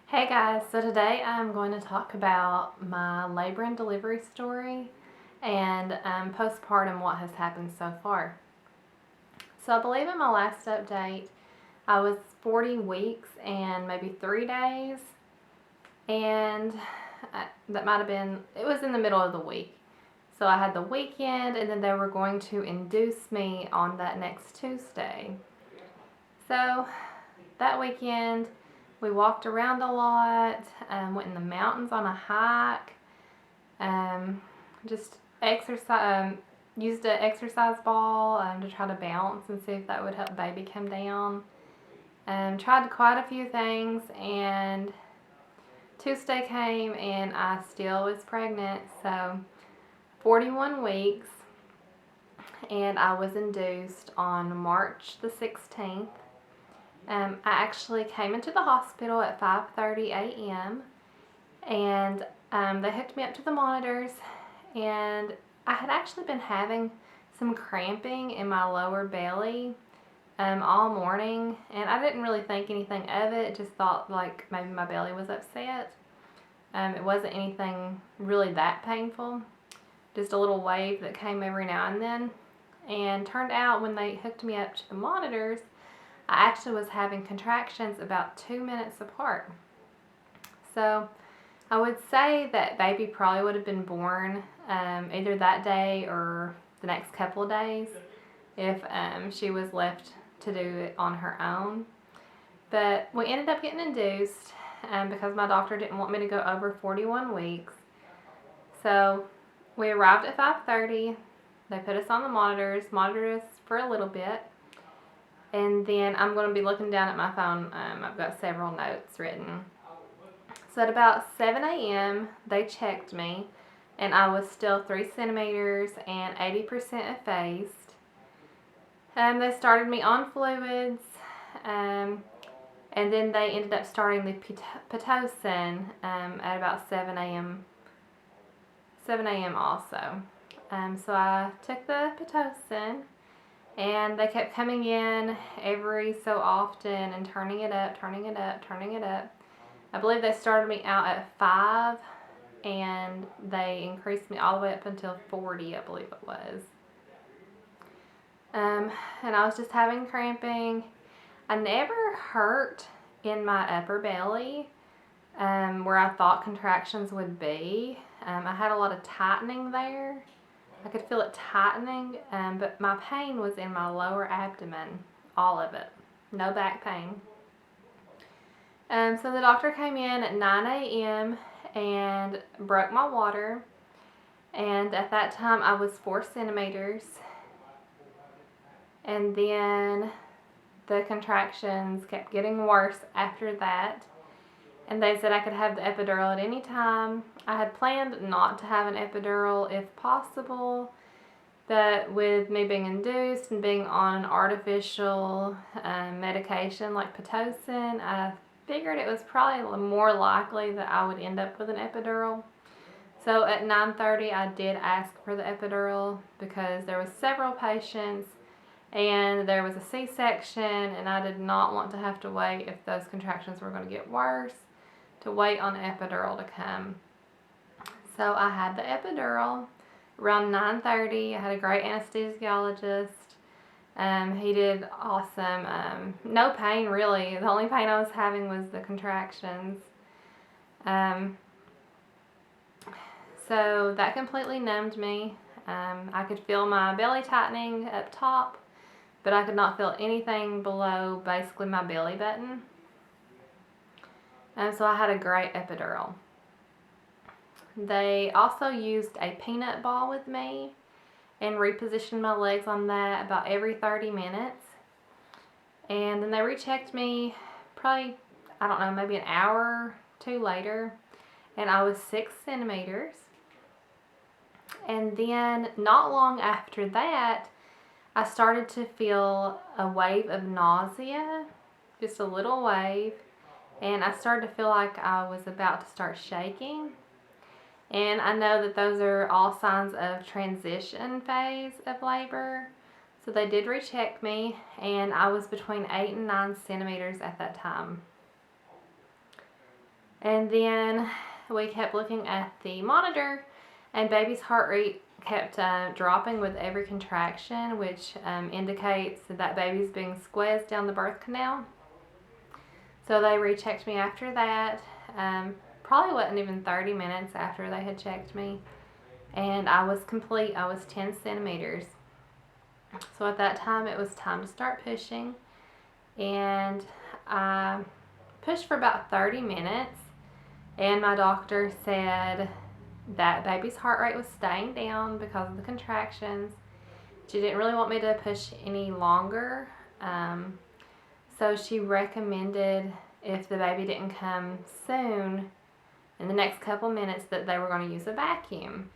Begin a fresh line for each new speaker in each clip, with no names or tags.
Hey guys, so today I'm going to talk about my labor and delivery story and postpartum, what has happened so far. So I believe in my last update I was 40 weeks and maybe 3 days, and that might have been, it was in the middle of the week. So I had the weekend and then they were going to induce me on that next Tuesday. So that weekend we walked around a lot, went in the mountains on a hike, just exercise, used an exercise ball to try to balance and see if that would help baby come down. Tried quite a few things, and Tuesday came and I still was pregnant, so 41 weeks, and I was induced on March the 16th. I actually came into the hospital at 5:30 a.m. and they hooked me up to the monitors, and I had actually been having some cramping in my lower belly all morning, and I didn't really think anything of it, just thought like maybe my belly was upset. It wasn't anything really that painful, just a little wave that came every now and then. And turned out when they hooked me up to the monitors, I actually was having contractions about 2 minutes apart. So I would say that baby probably would have been born either that day or the next couple of days if she was left to do it on her own. But we ended up getting induced because my doctor didn't want me to go over 41 weeks. So we arrived at 5:30. They put us on the monitored us for a little bit. And then I'm going to be looking down at my phone. I've got several notes written. So at about 7 a.m., they checked me, and I was still 3 centimeters and 80% effaced. They started me on fluids, and then they ended up starting the Pitocin at about 7 a.m. 7 a.m. also. So I took the Pitocin, and they kept coming in every so often and turning it up, turning it up, turning it up. I believe they started me out at 5, and they increased me all the way up until 40, I believe it was. And I was just having cramping. I never hurt in my upper belly where I thought contractions would be. I had a lot of tightening there. I could feel it tightening, but my pain was in my lower abdomen, all of it. No back pain. So the doctor came in at 9 a.m. and broke my water, and at that time I was 4 centimeters, and then the contractions kept getting worse after that, and they said I could have the epidural at any time. I had planned not to have an epidural if possible, but with me being induced and being on an artificial medication like Pitocin, I figured it was probably more likely that I would end up with an epidural. So at 9:30 I did ask for the epidural because there was several patients and there was a C-section, and I did not want to have to wait if those contractions were going to get worse to wait on the epidural to come. So I had the epidural around 9:30. I had a great anesthesiologist. He did awesome. No pain really. The only pain I was having was the contractions. So that completely numbed me. I could feel my belly tightening up top, but I could not feel anything below basically my belly button. So I had a great epidural. They also used a peanut ball with me and repositioned my legs on that about every 30 minutes. And then they rechecked me probably, I don't know, maybe an hour or two later, and I was 6 centimeters. And then not long after that, I started to feel a wave of nausea, just a little wave, and I started to feel like I was about to start shaking. And I know that those are all signs of transition phase of labor. So they did recheck me, and I was between 8 and 9 centimeters at that time. And then we kept looking at the monitor, and baby's heart rate kept dropping with every contraction, which indicates that baby's being squeezed down the birth canal. So they rechecked me after that. Probably wasn't even 30 minutes after they had checked me, and I was complete. I was 10 centimeters. So at that time, it was time to start pushing, and I pushed for about 30 minutes, and my doctor said that baby's heart rate was staying down because of the contractions. She didn't really want me to push any longer, so she recommended if the baby didn't come soon, in the next couple minutes, that they were going to use a vacuum.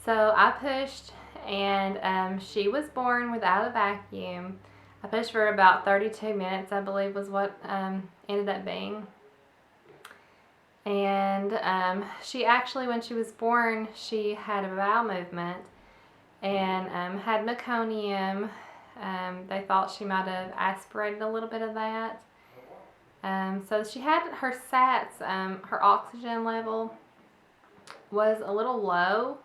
So I pushed, and she was born without a vacuum. I pushed for about 32 minutes, I believe was what ended up being. And she actually, when she was born, she had a bowel movement and had meconium. They thought she might have aspirated a little bit of that. So she had her SATs, her oxygen level was a little low.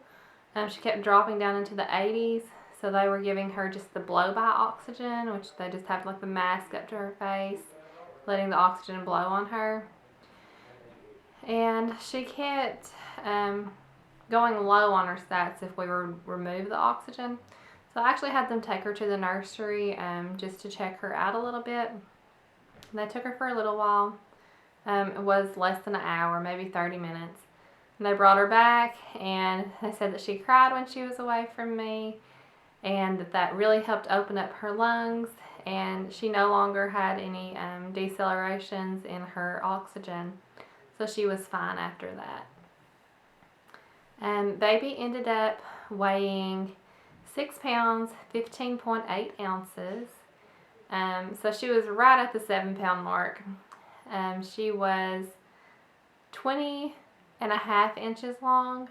She kept dropping down into the 80s, so they were giving her just the blow-by oxygen, which they just have like the mask up to her face, letting the oxygen blow on her. And she kept going low on her stats if we would remove the oxygen. So I actually had them take her to the nursery just to check her out a little bit. And they took her for a little while. It was less than an hour, maybe 30 minutes. And they brought her back, and they said that she cried when she was away from me, and that really helped open up her lungs, and she no longer had any decelerations in her oxygen. So she was fine after that. Baby ended up weighing 6 pounds, 15.8 ounces. So she was right at the 7-pound mark. She was 20.5 inches long.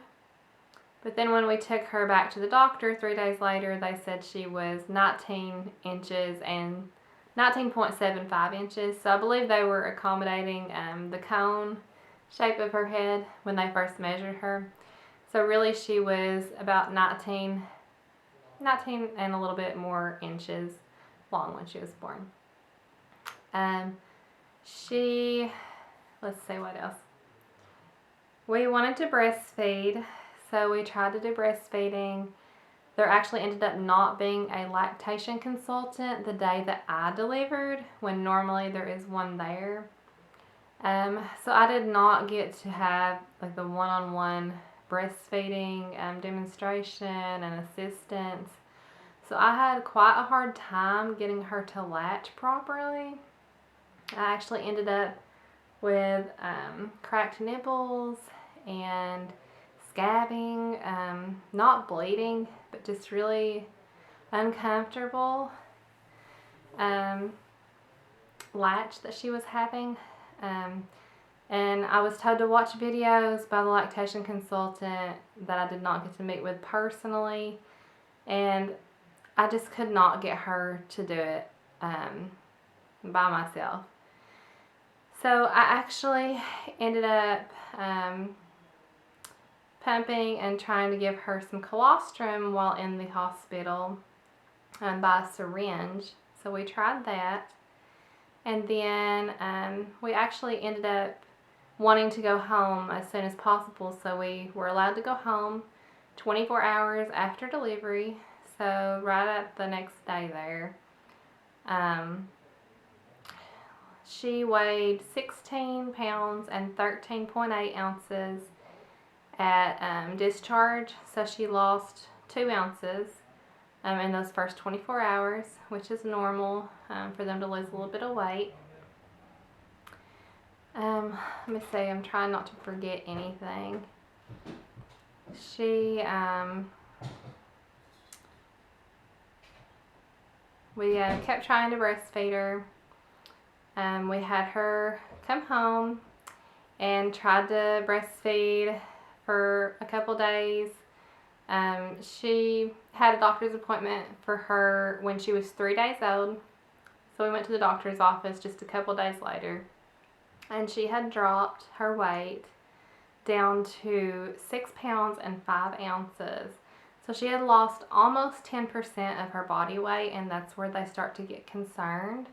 But then when we took her back to the doctor 3 days later, they said she was 19 inches and 19.75 inches. So I believe they were accommodating the cone shape of her head when they first measured her. So really she was about 19 and a little bit more inches long when she was born. Let's see what else. We wanted to breastfeed, so we tried to do breastfeeding. There actually ended up not being a lactation consultant the day that I delivered, when normally there is one there. So I did not get to have like the one-on-one breastfeeding demonstration and assistance. So I had quite a hard time getting her to latch properly. I actually ended up with cracked nipples and scabbing, not bleeding, but just really uncomfortable latch that she was having. And I was told to watch videos by the lactation consultant that I did not get to meet with personally, and I just could not get her to do it by myself. So I actually ended up pumping and trying to give her some colostrum while in the hospital by syringe. So we tried that. And then we actually ended up wanting to go home as soon as possible. So we were allowed to go home 24 hours after delivery. So right at the next day there. She weighed 16 pounds and 13.8 ounces at discharge. So she lost 2 ounces in those first 24 hours, which is normal for them to lose a little bit of weight. Let me see, I'm trying not to forget anything. We kept trying to breastfeed her. We had her come home and tried to breastfeed for a couple days. She had a doctor's appointment for her when she was 3 days old. So we went to the doctor's office just a couple days later. and she had dropped her weight down to 6 pounds and 5 ounces. So she had lost almost 10% of her body weight, and that's where they start to get concerned.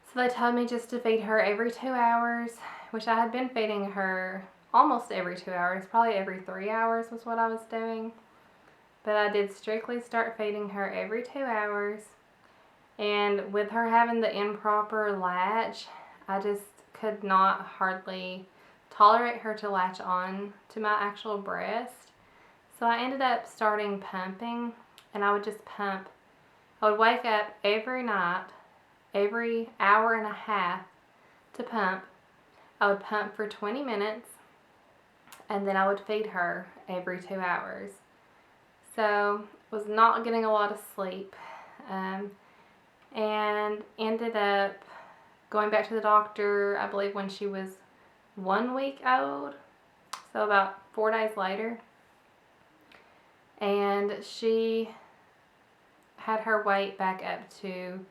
So they told me just to feed her every 2 hours, which I had been feeding her almost every 2 hours, probably every 3 hours was what I was doing. But I did strictly start feeding her every 2 hours. And with her having the improper latch, I just could not hardly tolerate her to latch on to my actual breast. So I ended up starting pumping, and I would just pump. I would wake up every night, every hour and a half to pump. I would pump for 20 minutes, and then I would feed her every 2 hours. So was not getting a lot of sleep, and ended up going back to the doctor, I believe when she was 1 week old, so about 4 days later. And she had her weight back up to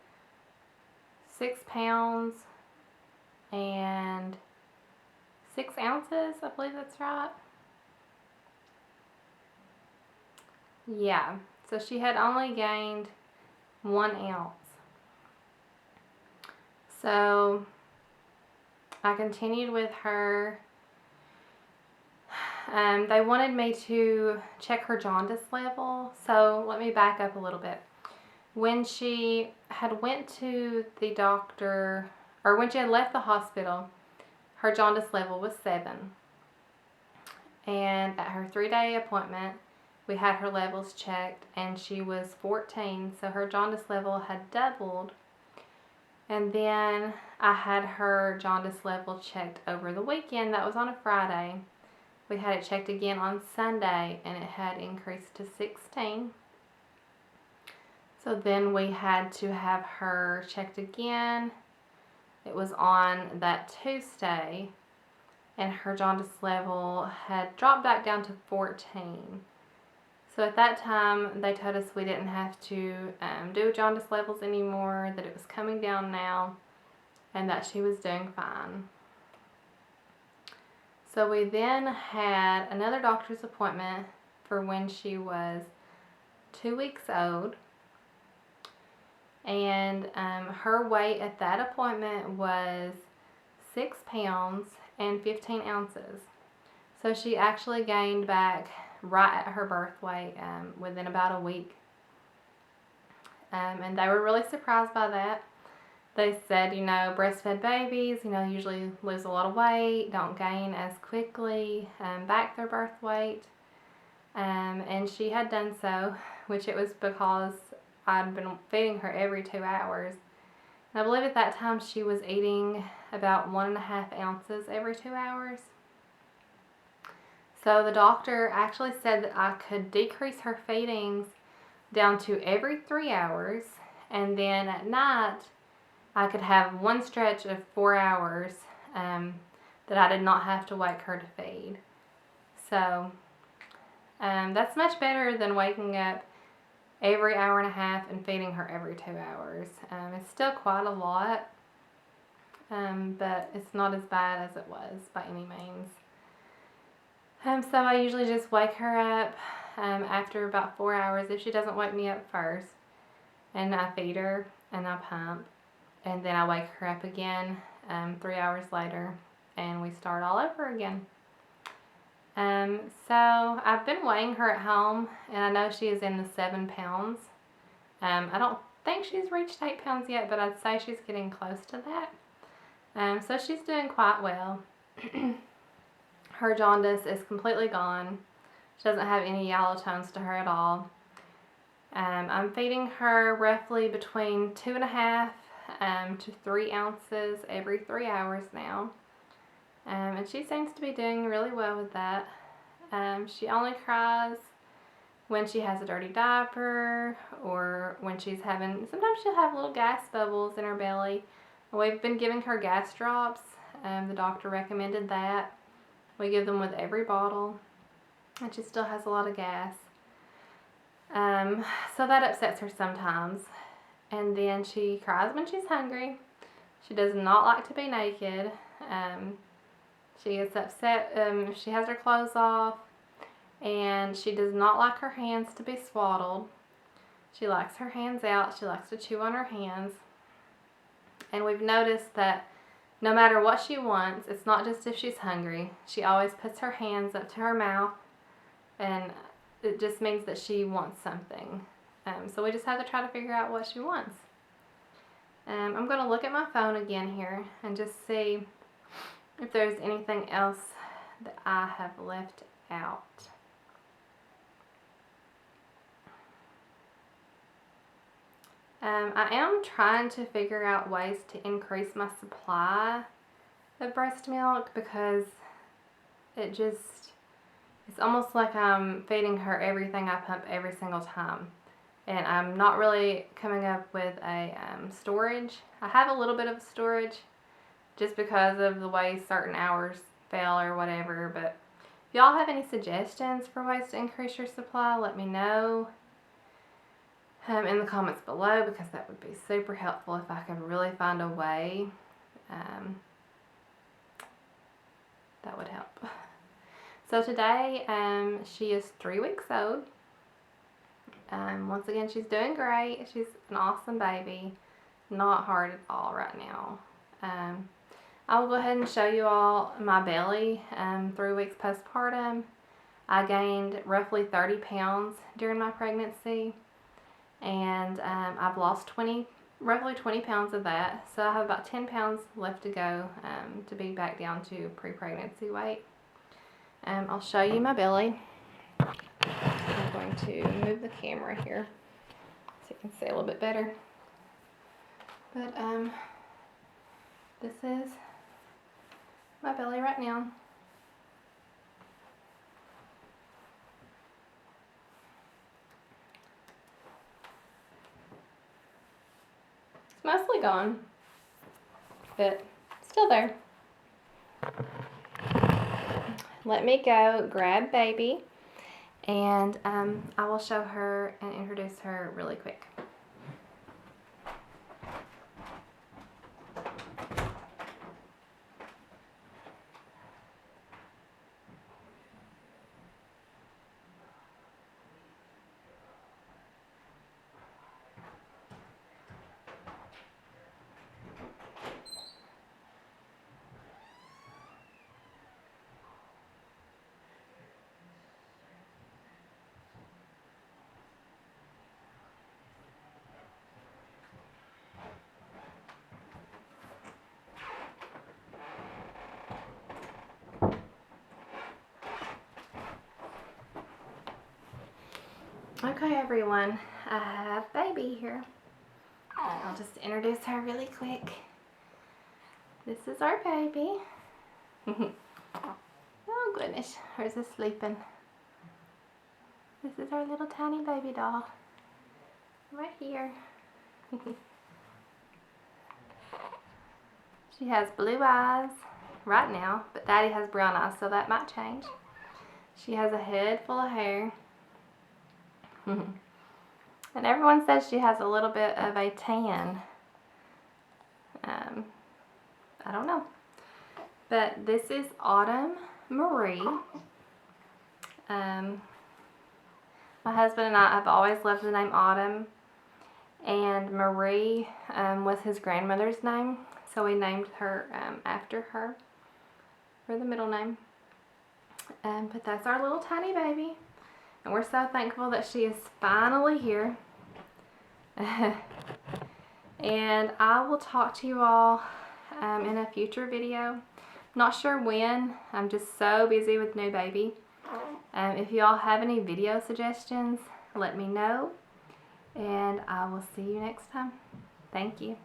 6 pounds and 6 ounces, I believe that's right. Yeah, so she had only gained 1 ounce. So I continued with her. They wanted me to check her jaundice level. So let me back up a little bit. When she had went to the doctor, or when she had left the hospital, her jaundice level was 7. And at her 3-day appointment, we had her levels checked, and she was 14. So her jaundice level had doubled. And then I had her jaundice level checked over the weekend. That was on a Friday. We had it checked again on Sunday, and it had increased to 16. So then we had to have her checked again. It was on that Tuesday, and her jaundice level had dropped back down to 14. So at that time, they told us we didn't have to do jaundice levels anymore, that it was coming down now, and that she was doing fine. So we then had another doctor's appointment for when she was 2 weeks old. And her weight at that appointment was 6 pounds and 15 ounces. So she actually gained back right at her birth weight within about a week. And they were really surprised by that. They said, breastfed babies, usually lose a lot of weight, don't gain as quickly back their birth weight. And she had done so, which it was because I'd been feeding her every 2 hours. And I believe at that time she was eating about 1.5 ounces every 2 hours. So the doctor actually said that I could decrease her feedings down to every 3 hours, and then at night I could have one stretch of 4 hours that I did not have to wake her to feed. So that's much better than waking up every hour and a half and feeding her every 2 hours. It's still quite a lot, but it's not as bad as it was by any means. So I usually just wake her up after about 4 hours if she doesn't wake me up first, and I feed her and I pump, and then I wake her up again 3 hours later, and we start all over again. So I've been weighing her at home, and I know she is in the 7 pounds. I don't think she's reached 8 pounds yet, but I'd say she's getting close to that. So she's doing quite well. Her jaundice is completely gone. She doesn't have any yellow tones to her at all. I'm feeding her roughly between 2.5 to 3 ounces every 3 hours now. And she seems to be doing really well with that. She only cries when she has a dirty diaper, or when sometimes she'll have little gas bubbles in her belly. We've been giving her gas drops. The doctor recommended that. We give them with every bottle, and she still has a lot of gas. So that upsets her sometimes. And then she cries when she's hungry. She does not like to be naked. She gets upset if she has her clothes off, and she does not like her hands to be swaddled. She likes her hands out. She likes to chew on her hands. And we've noticed that no matter what she wants, it's not just if she's hungry. She always puts her hands up to her mouth, and it just means that she wants something. So we just have to try to figure out what she wants. I'm going to look at my phone again here and just see if there's anything else that I have left out. I am trying to figure out ways to increase my supply of breast milk, because it's almost like I'm feeding her everything I pump every single time. And I'm not really coming up with a storage. I have a little bit of storage just because of the way certain hours fell or whatever. But if y'all have any suggestions for ways to increase your supply, let me know in the comments below, because that would be super helpful if I could really find a way. That would help. So today she is 3 weeks old. Once again, she's doing great. She's an awesome baby. Not hard at all right now. I will go ahead and show you all my belly 3 weeks postpartum. I gained roughly 30 pounds during my pregnancy, and I've lost roughly 20 pounds of that. So I have about 10 pounds left to go to be back down to pre-pregnancy weight. I'll show you my belly. I'm going to move the camera here so you can see a little bit better. But this is my belly right now. It's mostly gone, but still there. Let me go grab baby, and I will show her and introduce her really quick. Okay, everyone, I have baby here. I'll just introduce her really quick. This is our baby. Oh goodness, hers is sleeping. This is our little tiny baby doll. Right here. She has blue eyes right now, but Daddy has brown eyes, so that might change. She has a head full of hair. And everyone says she has a little bit of a tan. I don't know. But this is Autumn Marie. My husband and I have always loved the name Autumn. And Marie was his grandmother's name. So we named her after her for the middle name. But that's our little tiny baby. And we're so thankful that she is finally here. And I will talk to you all in a future video. Not sure when. I'm just so busy with new baby. If you all have any video suggestions, let me know. And I will see you next time. Thank you.